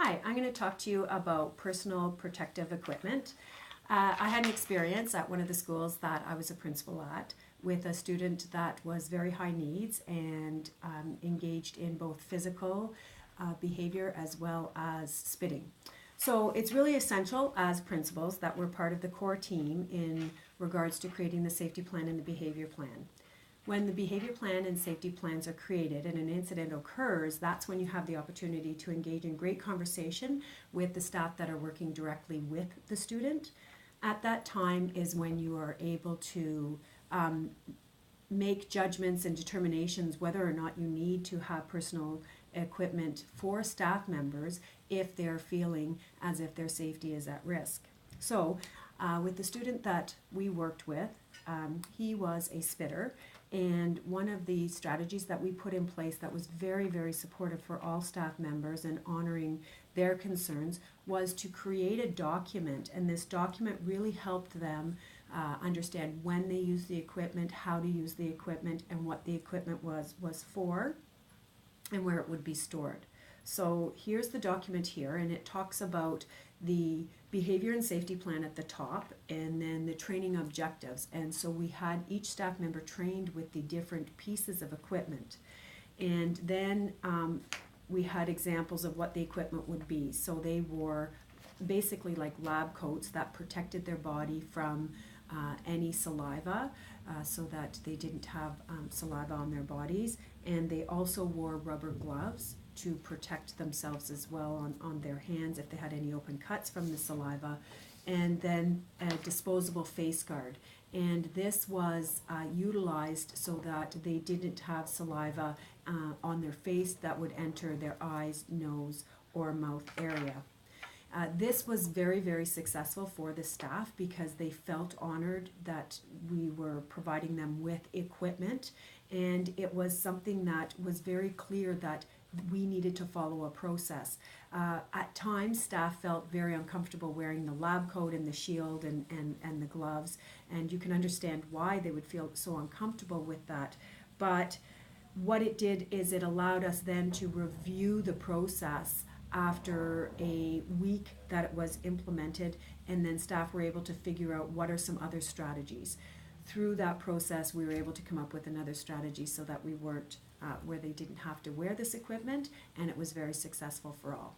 Hi, I'm going to talk to you about personal protective equipment. I had an experience at one of the schools that I was a principal at with a student that was very high needs and engaged in both physical behavior as well as spitting. So it's really essential as principals that we're part of the core team in regards to creating the safety plan and the behavior plan. When the behavior plan and safety plans are created and an incident occurs, that's when you have the opportunity to engage in great conversation with the staff that are working directly with the student. At that time is when you are able to make judgments and determinations whether or not you need to have personal equipment for staff members if they're feeling as if their safety is at risk. So with the student that we worked with, he was a spitter, and one of the strategies that we put in place that was very, very supportive for all staff members and honoring their concerns was to create a document, and this document really helped them understand when they use the equipment, how to use the equipment, and what the equipment was for, and where it would be stored. So here's the document here, and it talks about the behavior and safety plan at the top and then the training objectives. And so we had each staff member trained with the different pieces of equipment. And then we had examples of what the equipment would be. So they wore basically like lab coats that protected their body from any saliva so that they didn't have saliva on their bodies. And they also wore rubber gloves to protect themselves as well on their hands if they had any open cuts from the saliva, and then a disposable face guard. And this was utilized so that they didn't have saliva on their face that would enter their eyes, nose, or mouth area. This was very, very successful for the staff because they felt honored that we were providing them with equipment, and it was something that was very clear that we needed to follow a process. At times, staff felt very uncomfortable wearing the lab coat and the shield and the gloves, and you can understand why they would feel so uncomfortable with that. But what it did is it allowed us then to review the process after a week that it was implemented, and then staff were able to figure out what are some other strategies. Through that process, we were able to come up with another strategy so that we weren't where they didn't have to wear this equipment, and it was very successful for all.